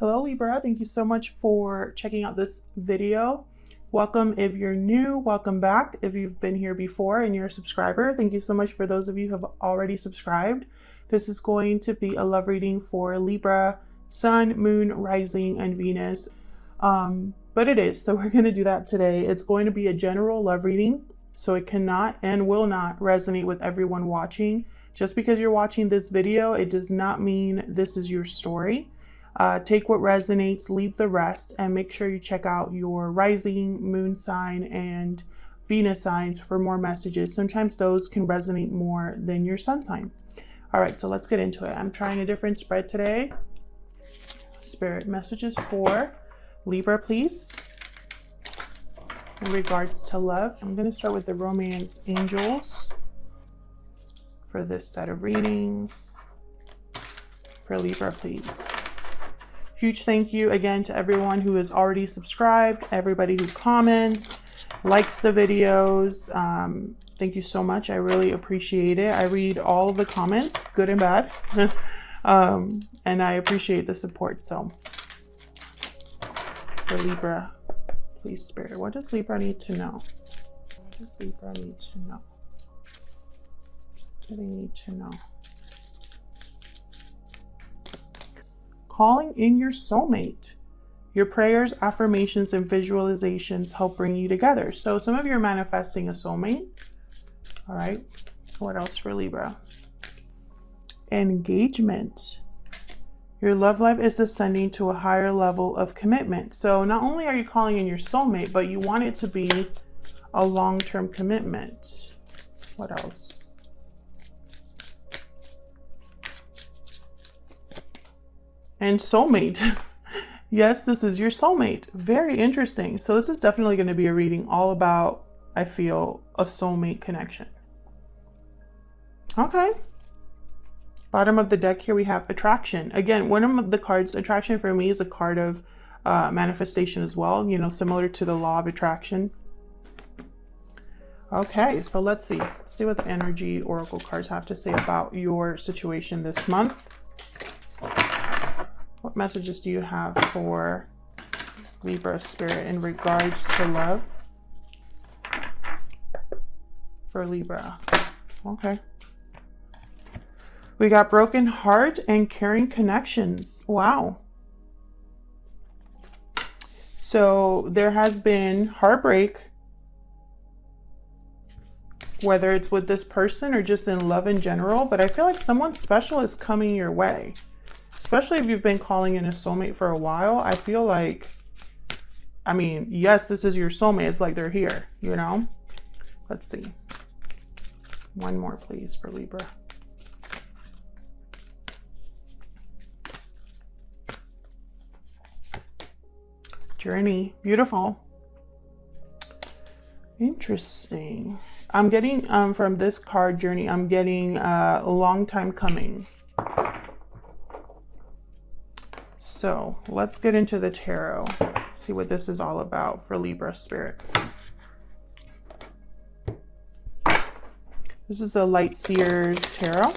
Hello Libra, thank you so much for checking out this video. Welcome if you're new, welcome back if you've been here before and you're a subscriber. Thank you so much for those of you who have already subscribed. This is going to be a love reading for Libra, Sun, Moon, Rising, and Venus. But it is, so we're going to do that today. It's going to be a general love reading, so it cannot and will not resonate with everyone watching. Just because you're watching this video, it does not mean this is your story. Take what resonates, leave the rest, and make sure you check out your rising, moon sign, and Venus signs for more messages. Sometimes those can resonate more than your sun sign. All right, so let's get into it. I'm trying a different spread today. Spirit messages for Libra, please. In regards to love, I'm going to start with the romance angels for this set of readings. For Libra, please. Huge thank you again to everyone who has already subscribed, everybody who comments, likes the videos. Thank you so much. I really appreciate it. I read all of the comments, good and bad, and I appreciate the support. So for Libra, please, Spirit, what does Libra need to know? What does Libra need to know? What do they need to know? Calling in your soulmate. Your prayers, affirmations, and visualizations help bring you together. So some of you are manifesting a soulmate. All right. What else for Libra? Engagement. Your love life is ascending to a higher level of commitment. So not only are you calling in your soulmate, but you want it to be a long-term commitment. What else? And soulmate. Yes, this is your soulmate. Very interesting. So this is definitely going to be a reading all about, I feel, a soulmate connection. Okay. Bottom of the deck here we have attraction. Again, one of the cards, attraction for me is a card of manifestation as well, you know, similar to the law of attraction. Okay, so let's see. Let's see what the energy oracle cards have to say about your situation this month. What messages do you have for Libra Spirit in regards to love? For Libra. Okay. We got broken heart and caring connections. Wow. So there has been heartbreak, whether it's with this person or just in love in general, but I feel like someone special is coming your way. Especially if you've been calling in a soulmate for a while, I feel like, I mean, yes, this is your soulmate. It's like they're here, you know? Let's see. One more, please, for Libra. Journey. Beautiful. Interesting. I'm getting, from this card, Journey, I'm getting a long time coming. So let's get into the tarot, see what this is all about for Libra Spirit. This is the Light Seers Tarot.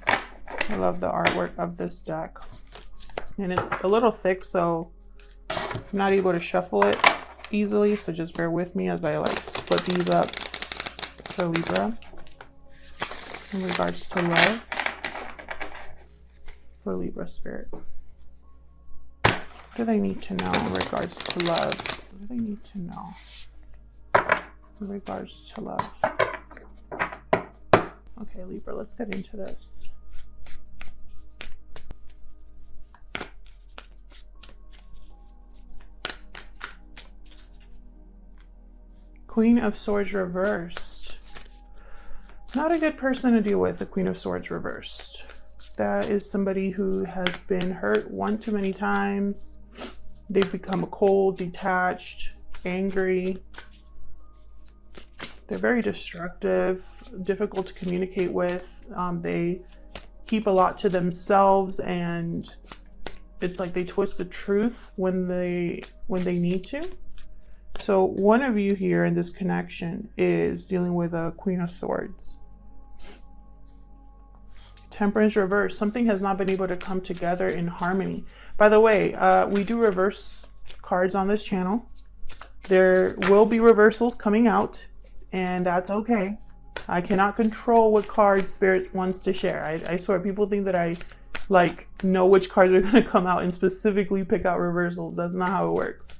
I love the artwork of this deck. And it's a little thick, so I'm not able to shuffle it easily. So just bear with me as I like split these up for Libra in regards to love. For Libra Spirit. What do they need to know in regards to love? What do they need to know in regards to love? Okay, Libra, let's get into this. Queen of Swords reversed. Not a good person to deal with, the Queen of Swords reversed. That is somebody who has been hurt one too many times. They've become cold, detached, angry. They're very destructive, difficult to communicate with. They keep a lot to themselves, and it's like they twist the truth when they need to. So one of you here in this connection is dealing with a Queen of Swords. Temperance reverse. Something has not been able to come together in harmony. By the way, we do reverse cards on this channel. There will be reversals coming out, and that's okay. I cannot control what card Spirit wants to share. I swear, people think that I like know which cards are going to come out and specifically pick out reversals. That's not how it works.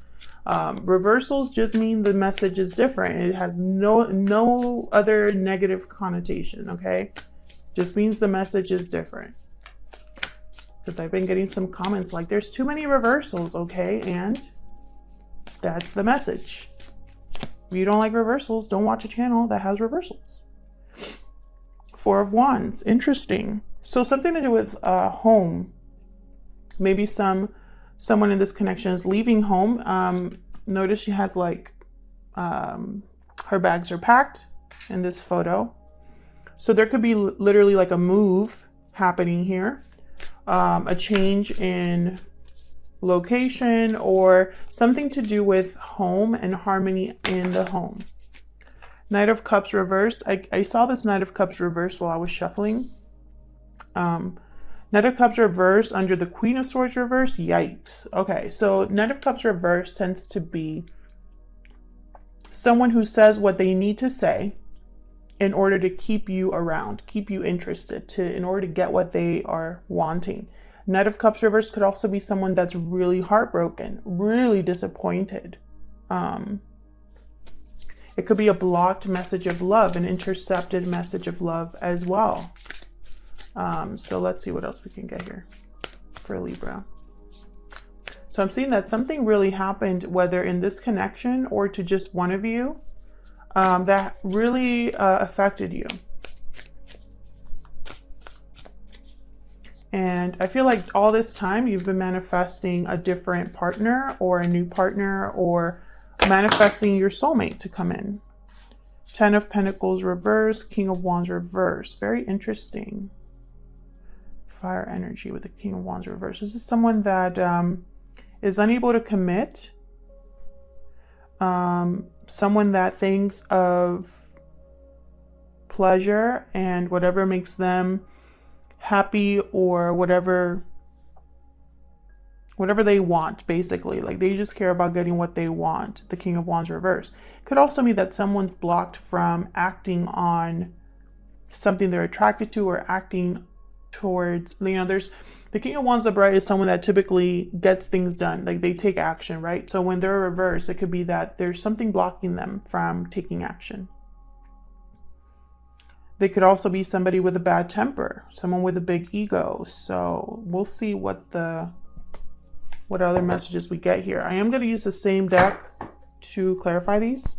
Reversals just mean the message is different. It has no other negative connotation, okay? Just means the message is different. Because I've been getting some comments like, there's too many reversals, okay? And that's the message. If you don't like reversals, don't watch a channel that has reversals. Four of Wands, interesting. So something to do with home. Maybe someone in this connection is leaving home. Notice she has like, her bags are packed in this photo. So there could be literally like a move happening here. A change in location or something to do with home and harmony in the home. Knight of Cups reversed. I saw this Knight of Cups reversed while I was shuffling. Knight of Cups reversed under the Queen of Swords reversed. Yikes. Okay, so Knight of Cups reversed tends to be someone who says what they need to say in order to keep you around, keep you interested, in order to get what they are wanting. Knight of Cups reversed could also be someone that's really heartbroken, really disappointed. It could be a blocked message of love, an intercepted message of love as well. So let's see what else we can get here for Libra. So I'm seeing that something really happened, whether in this connection or to just one of you, that really affected you. And I feel like all this time you've been manifesting a different partner or a new partner or manifesting your soulmate to come in. 10 of Pentacles reverse, King of Wands reverse. Very interesting. Fire energy with the King of Wands reverse. This is someone that is unable to commit. Someone that thinks of pleasure and whatever makes them happy or whatever they want, basically. Like they just care about getting what they want. The King of Wands reverse. Could also mean that someone's blocked from acting on something they're attracted to or acting towards, you know, there's the King of Wands upright is someone that typically gets things done. Like they take action, right? So when they're reversed, it could be that there's something blocking them from taking action. They could also be somebody with a bad temper, someone with a big ego. So we'll see what other messages we get here. I am going to use the same deck to clarify these.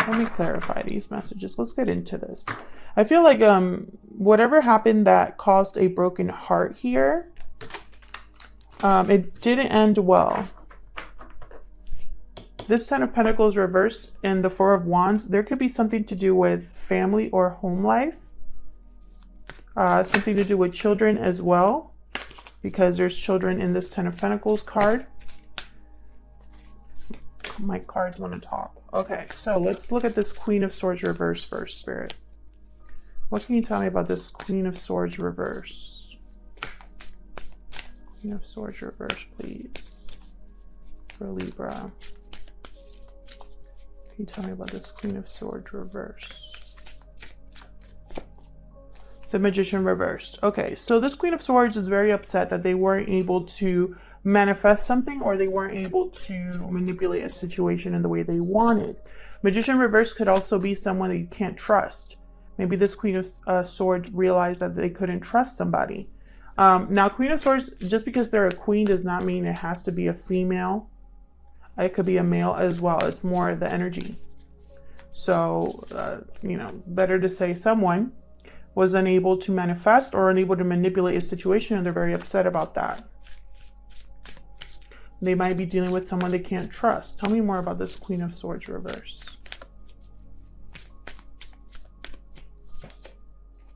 Let me clarify these messages. Let's get into this. I feel like whatever happened that caused a broken heart here, it didn't end well. This 10 of Pentacles reversed and the 4 of Wands, there could be something to do with family or home life. Something to do with children as well, because there's children in this 10 of Pentacles card. My cards want to talk. Okay, so let's look at this Queen of Swords reverse first, Spirit. What can you tell me about this Queen of Swords reverse? Queen of Swords reverse, please, for Libra. Can you tell me about this Queen of Swords reverse? The Magician reversed. Okay, so this Queen of Swords is very upset that they weren't able to manifest something or they weren't able to manipulate a situation in the way they wanted. Magician reverse could also be someone that you can't trust. Maybe this Queen of Swords realized that they couldn't trust somebody. Now, Queen of Swords, just because they're a queen does not mean it has to be a female. It could be a male as well. It's more the energy. So, you know, better to say someone was unable to manifest or unable to manipulate a situation and they're very upset about that. They might be dealing with someone they can't trust. Tell me more about this Queen of Swords reverse.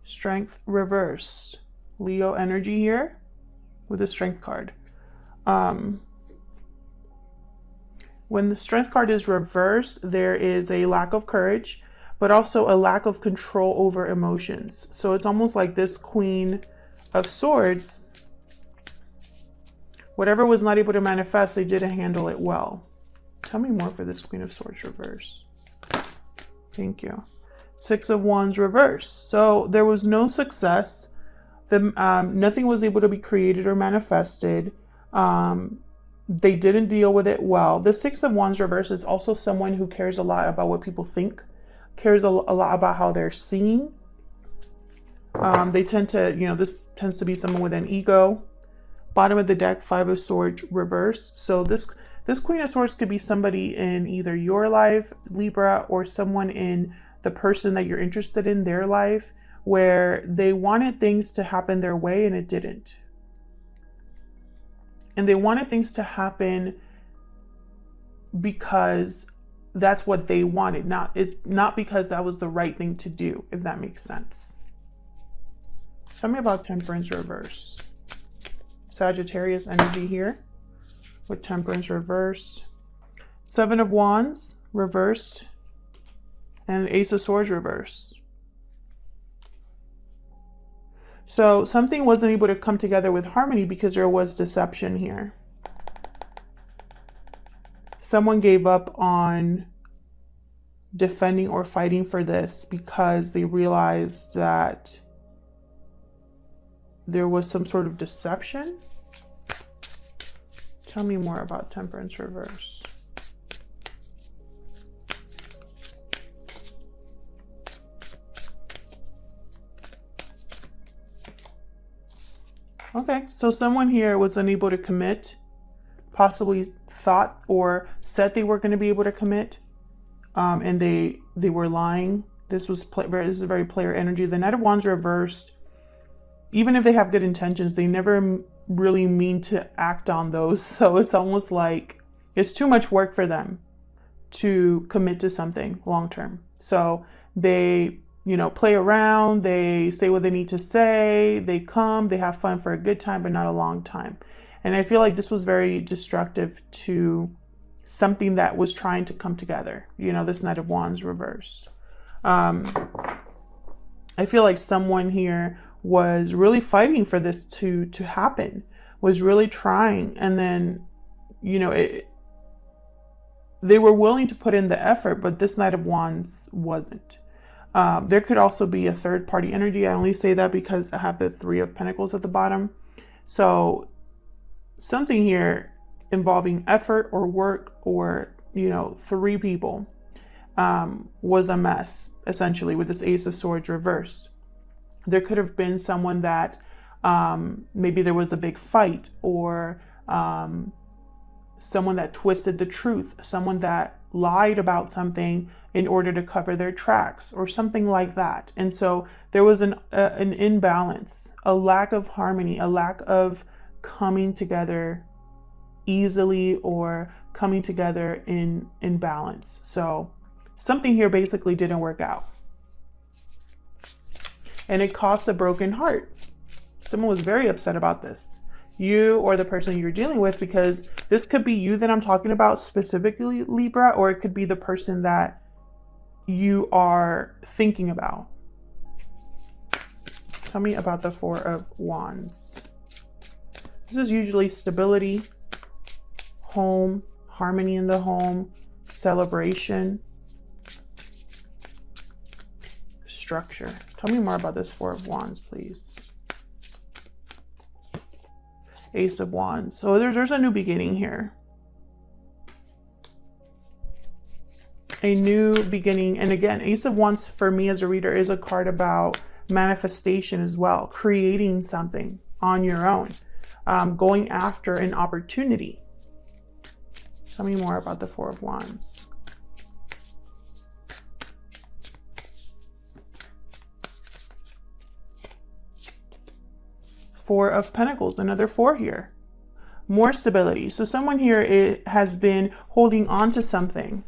Strength reversed. Leo energy here with the Strength card. When the Strength card is reversed, there is a lack of courage. but also a lack of control over emotions. So it's almost like this Queen of Swords, whatever was not able to manifest, they didn't handle it well. Tell me more for this Queen of Swords reverse. Thank you. Six of Wands reverse. So there was no success. Nothing was able to be created or manifested. They didn't deal with it well. The Six of Wands reverse is also someone who cares a lot about what people think, cares a lot about how they're seen. They tend to, this tends to be someone with an ego. Bottom of the deck, Five of Swords reverse. So this Queen of Swords could be somebody in either your life, Libra, or someone in the person that you're interested in their life, where they wanted things to happen their way and it didn't. And they wanted things to happen because that's what they wanted. It's not because that was the right thing to do, if that makes sense. Tell me about Temperance reverse. Sagittarius energy here with Temperance reverse. Seven of Wands reversed and Ace of Swords reversed. So something wasn't able to come together with harmony because there was deception here. Someone gave up on defending or fighting for this because they realized that there was some sort of deception. Tell me more about Temperance reverse. Okay, so someone here was unable to commit, possibly thought or said they were going to be able to commit, and they were lying. This is a very player energy. The Knight of Wands reversed. Even if they have good intentions, they never really mean to act on those. So it's almost like it's too much work for them to commit to something long term. So they play around, they say what they need to say, they have fun for a good time, but not a long time. And I feel like this was very destructive to something that was trying to come together. This Knight of Wands reverse. I feel like someone here was really fighting for this to happen, was really trying. And then, they were willing to put in the effort, but this Knight of Wands wasn't. There could also be a third party energy. I only say that because I have the Three of Pentacles at the bottom. So something here involving effort or work or, three people was a mess, essentially, with this Ace of Swords reverse. There could have been someone that maybe there was a big fight, or someone that twisted the truth, someone that lied about something in order to cover their tracks or something like that. And so there was an imbalance, a lack of harmony, a lack of coming together easily or coming together in balance. So something here basically didn't work out. And it caused a broken heart. Someone was very upset about this. You or the person you're dealing with, because this could be you that I'm talking about specifically, Libra, or it could be the person that you are thinking about. Tell me about the Four of Wands. This is usually stability, home, harmony in the home, celebration, structure. Tell me more about this Four of Wands, please. Ace of Wands. So there's a new beginning here. A new beginning. And again, Ace of Wands for me as a reader is a card about manifestation as well. Creating something on your own. Going after an opportunity. Tell me more about the Four of Wands. Four of Pentacles, another four here. More stability. So someone here has been holding on to something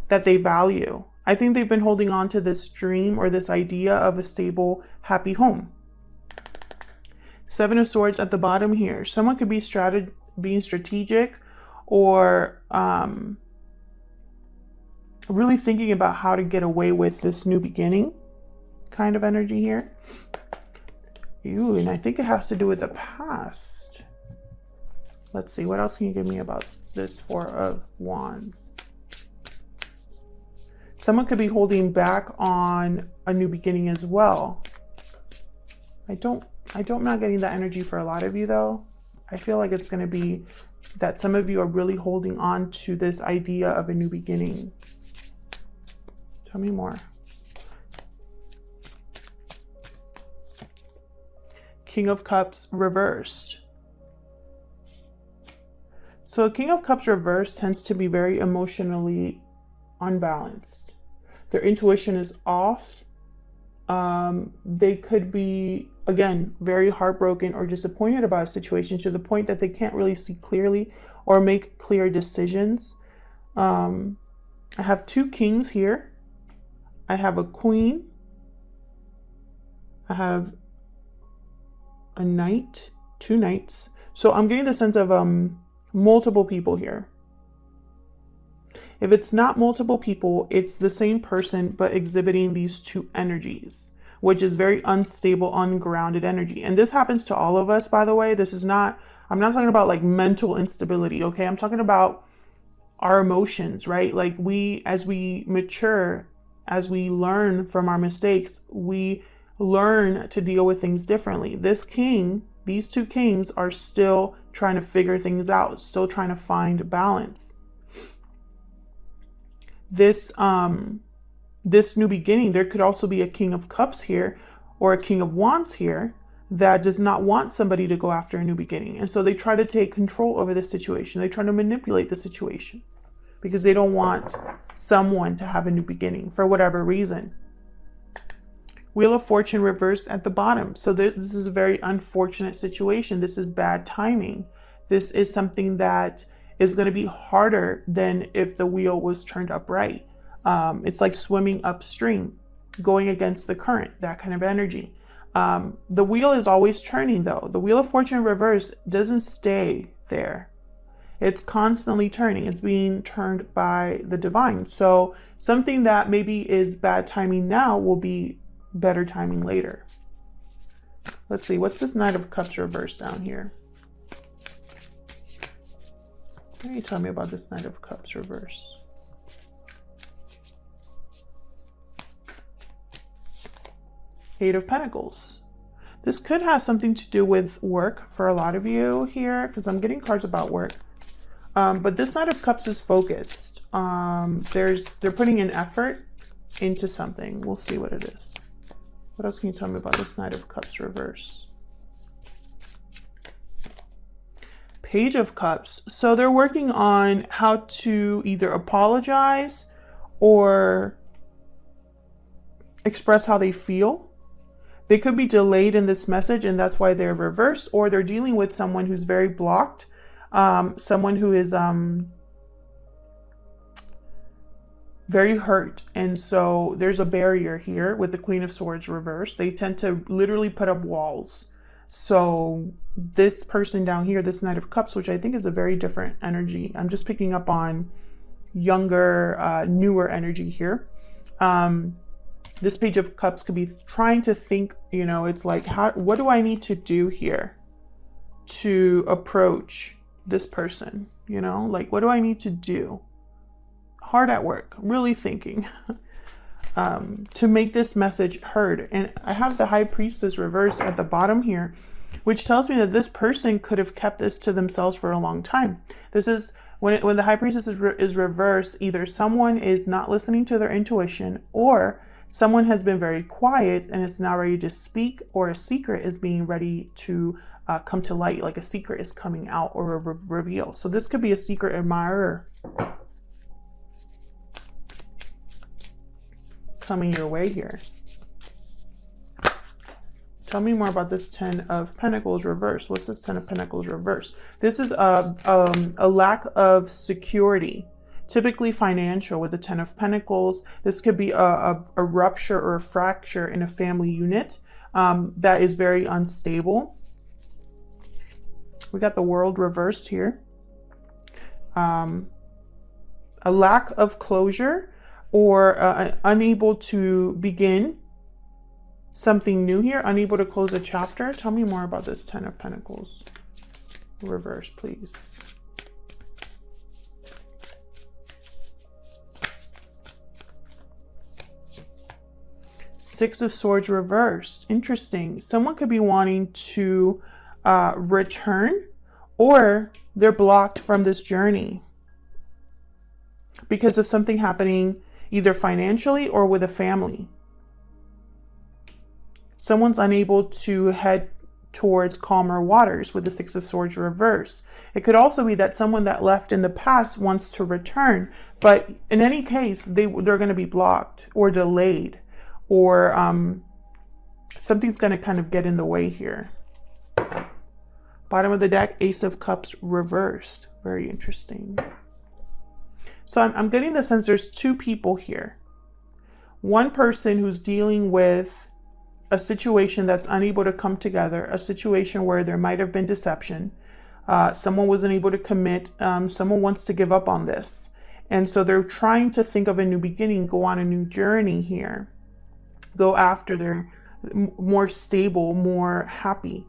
that they value. I think they've been holding on to this dream or this idea of a stable, happy home. Seven of Swords at the bottom here. Someone could be being strategic or really thinking about how to get away with this new beginning kind of energy here. Ooh, and I think it has to do with the past. Let's see, what else can you give me about this Four of Wands? Someone could be holding back on a new beginning as well. I'm not getting that energy for a lot of you though. I feel like it's going to be that some of you are really holding on to this idea of a new beginning. Tell me more. King of Cups reversed. So a King of Cups reversed tends to be very emotionally unbalanced. Their intuition is off. They could be, again, very heartbroken or disappointed about a situation to the point that they can't really see clearly or make clear decisions. I have two kings here. I have a queen. I have a knight, two knights. So I'm getting the sense of multiple people here. If it's not multiple people, it's the same person, but exhibiting these two energies, which is very unstable, ungrounded energy. And this happens to all of us, by the way. This is not, I'm not talking about like mental instability, okay? I'm talking about our emotions, right? Like as we mature, as we learn from our mistakes, we learn to deal with things differently. This king, these two kings are still trying to figure things out, still trying to find balance. This new beginning, there could also be a King of Cups here or a King of Wands here that does not want somebody to go after a new beginning. And so they try to take control over the situation. They try to manipulate the situation because they don't want someone to have a new beginning for whatever reason. Wheel of Fortune reversed at the bottom. So this is a very unfortunate situation. This is bad timing. This is something that is going to be harder than if the wheel was turned upright. It's like swimming upstream, going against the current, that kind of energy. The wheel is always turning though. The Wheel of Fortune reverse doesn't stay there. It's constantly turning. It's being turned by the divine. So something that maybe is bad timing now will be better timing later. Let's see, what's this Knight of Cups reverse down here? What can you tell me about this Knight of Cups reverse? Eight of Pentacles. This could have something to do with work for a lot of you here, because I'm getting cards about work. But this Knight of Cups is focused. They're putting an effort into something. We'll see what it is. What else can you tell me about this Knight of Cups reverse? Page of Cups. So they're working on how to either apologize or express how they feel. They could be delayed in this message and that's why they're reversed, or they're dealing with someone who's very blocked, someone who is very hurt. And so there's a barrier here with the Queen of Swords reversed. They tend to literally put up walls. So this person down here, this Knight of Cups, which I think is a very different energy. I'm just picking up on younger, newer energy here. This Page of Cups could be trying to think, you know, it's like, what do I need to do here to approach this person? You know, like, what do I need to do? Hard at work, really thinking to make this message heard. And I have the High Priestess reversed at the bottom here, which tells me that this person could have kept this to themselves for a long time. This is when the High Priestess is reversed, either someone is not listening to their intuition, or someone has been very quiet and is now ready to speak, or a secret is being ready to come to light, like a secret is coming out or a reveal. So this could be a secret admirer coming your way here. Tell me more about this Ten of Pentacles reverse. What's this Ten of Pentacles reverse? This is a lack of security, typically financial with the Ten of Pentacles. This could be a rupture or a fracture in a family unit that is very unstable. We got the World reversed here. A lack of closure. or unable to begin something new here, unable to close a chapter. Tell me more about this Ten of Pentacles reverse, please. Six of Swords reversed. Interesting. Someone could be wanting to return, or they're blocked from this journey because of something happening either financially or with a family. Someone's unable to head towards calmer waters with the Six of Swords reverse. It could also be that someone that left in the past wants to return, but in any case, they're going to be blocked or delayed, or something's going to kind of get in the way here. Bottom of the deck, Ace of Cups reversed. Very interesting. So I'm getting the sense there's two people here. One person who's dealing with a situation that's unable to come together, a situation where there might have been deception. Someone wasn't able to commit. Someone wants to give up on this. And so they're trying to think of a new beginning, go on a new journey here, go after their more stable, more happy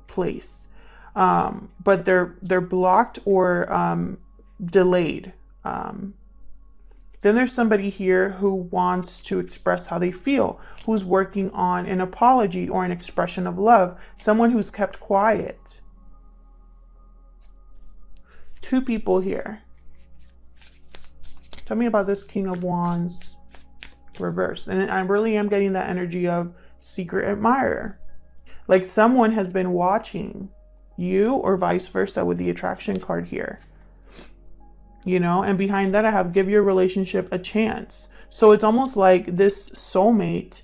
place. But they're blocked or delayed. Then there's somebody here who wants to express how they feel, who's working on an apology or an expression of love, someone who's kept quiet. Two people here. Tell me about this King of Wands reversed. And I really am getting that energy of secret admirer. Like someone has been watching you, or vice versa with the attraction card here. You know, and behind that I have give your relationship a chance. So it's almost like this soulmate,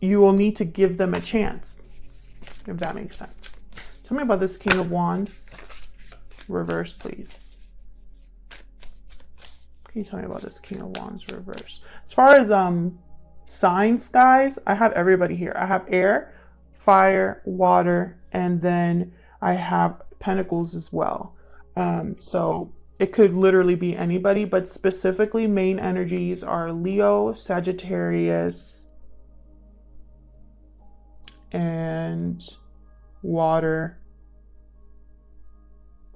you will need to give them a chance, if that makes sense. Tell me about this King of Wands reverse, please. Can you tell me about this King of Wands reverse? As far as signs, guys, I have everybody here. I have air, fire, water, and then I have Pentacles as well. So it could literally be anybody, but specifically main energies are Leo, Sagittarius, and water,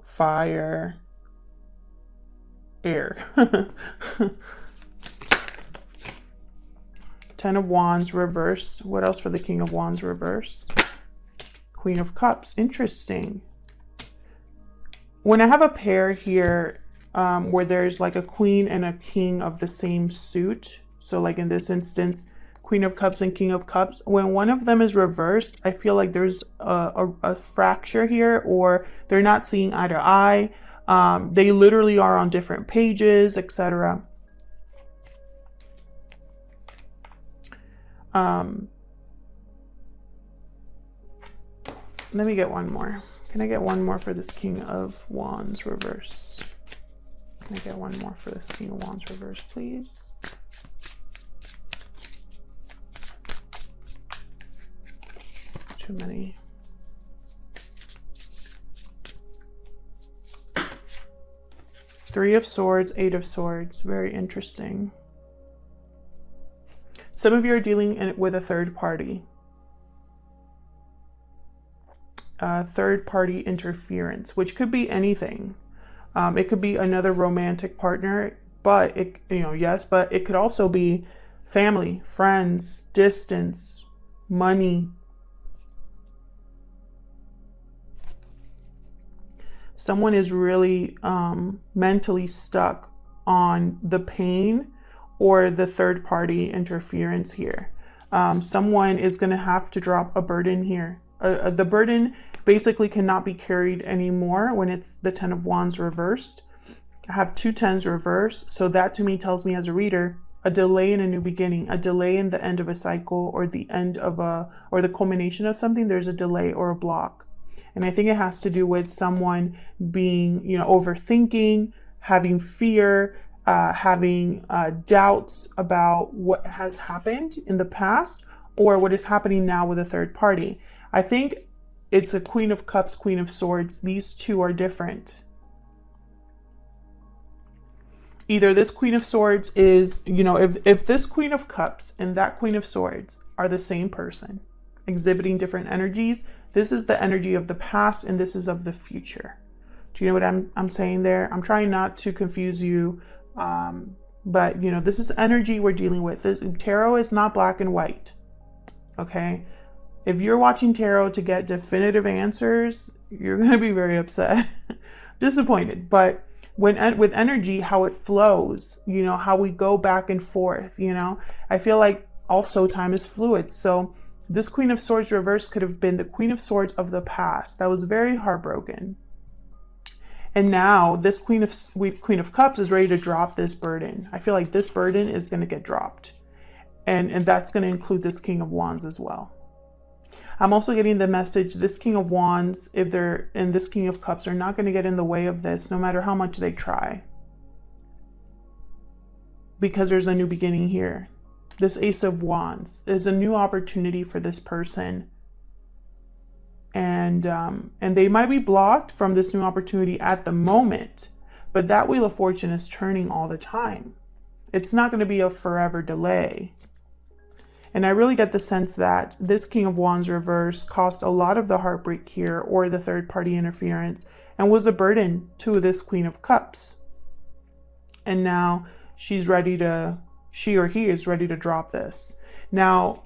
fire, air. Ten of Wands reverse. What else for the King of Wands reverse? Queen of Cups. Interesting. When I have a pair here where there's like a queen and a king of the same suit, so like in this instance, Queen of Cups and King of Cups, when one of them is reversed, I feel like there's a fracture here, or they're not seeing eye to eye. They literally are on different pages, etc. Let me get one more. Can I get one more for this King of Wands reverse? Can I get one more for this King of Wands reverse, please? Too many. Three of Swords, Eight of Swords. Very interesting. Some of you are dealing with a third party. Third party interference, which could be anything. It could be another romantic partner, but yes, but it could also be family, friends, distance, money. Someone is really mentally stuck on the pain or the third party interference here. Someone is going to have to drop a burden here. The burden basically cannot be carried anymore when it's the Ten of Wands reversed. I have two tens reversed, so that to me tells me as a reader, a delay in a new beginning, a delay in the end of a cycle, or the end of or the culmination of something. There's a delay or a block. And I think it has to do with someone being, overthinking, having fear, having doubts about what has happened in the past or what is happening now with a third party. I think it's a Queen of Cups, Queen of Swords. These two are different. either this Queen of Swords is, you know, if this Queen of Cups and that Queen of Swords are the same person, exhibiting different energies, this is the energy of the past and this is of the future. Do you know what I'm saying there? I'm trying not to confuse you, but you know, this is energy we're dealing with. Tarot is not black and white, okay? If you're watching tarot to get definitive answers, you're going to be very upset, disappointed. But with energy, how it flows, you know, how we go back and forth, you know, I feel like also time is fluid. So this Queen of Swords reverse could have been the Queen of Swords of the past that was very heartbroken. And now this Queen of Cups is ready to drop this burden. I feel like this burden is going to get dropped. And that's going to include this King of Wands as well. I'm also getting the message, this King of Wands, if they're in this King of Cups, are not going to get in the way of this, no matter how much they try. Because there's a new beginning here. This Ace of Wands is a new opportunity for this person. And they might be blocked from this new opportunity at the moment, but that Wheel of Fortune is turning all the time. It's not going to be a forever delay. And I really get the sense that this King of Wands reverse caused a lot of the heartbreak here, or the third party interference, and was a burden to this Queen of Cups. And now she or he is ready to drop this. Now,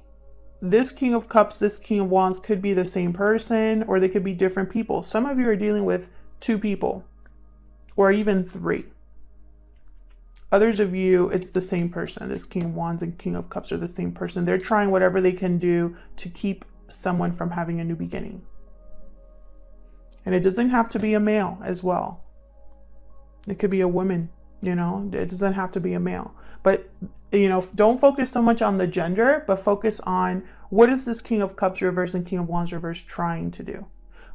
this King of Cups, this King of Wands could be the same person, or they could be different people. Some of you are dealing with 2 people, or even 3. Others of you, it's the same person. This King of Wands and King of Cups are the same person. They're trying whatever they can do to keep someone from having a new beginning. And it doesn't have to be a male as well. It could be a woman, you know, it doesn't have to be a male. But, you know, don't focus so much on the gender, but focus on what is this King of Cups reverse and King of Wands reverse trying to do.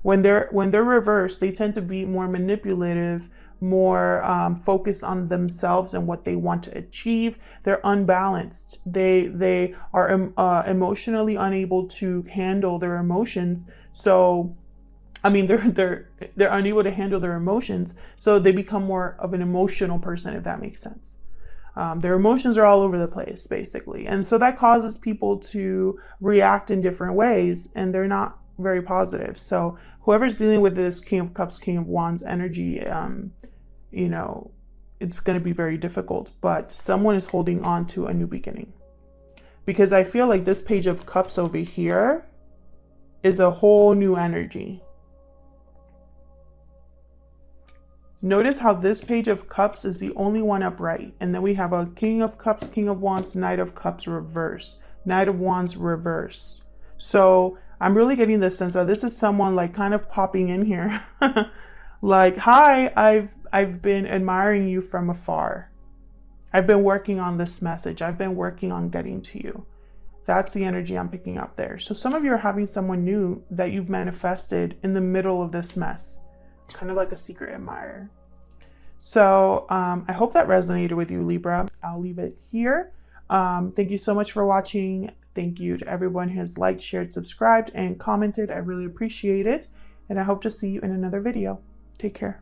When they're reversed, they tend to be more manipulative, more focused on themselves and what they want to achieve. They're unbalanced. They are emotionally unable to handle their emotions. So, I mean, they're unable to handle their emotions. So they become more of an emotional person, if that makes sense. Their emotions are all over the place, basically. And so that causes people to react in different ways, and they're not very positive. So whoever's dealing with this King of Cups, King of Wands energy, you know, it's going to be very difficult, but someone is holding on to a new beginning. Because I feel like this Page of Cups over here is a whole new energy. Notice how this Page of Cups is the only one upright. And then we have a King of Cups, King of Wands, Knight of Cups reverse, Knight of Wands reverse. So I'm really getting the sense that this is someone like kind of popping in here. Like, hi, I've been admiring you from afar. I've been working on this message. I've been working on getting to you. That's the energy I'm picking up there. So some of you are having someone new that you've manifested in the middle of this mess. Kind of like a secret admirer. So I hope that resonated with you, Libra. I'll leave it here. Thank you so much for watching. Thank you to everyone who has liked, shared, subscribed, and commented. I really appreciate it. And I hope to see you in another video. Take care.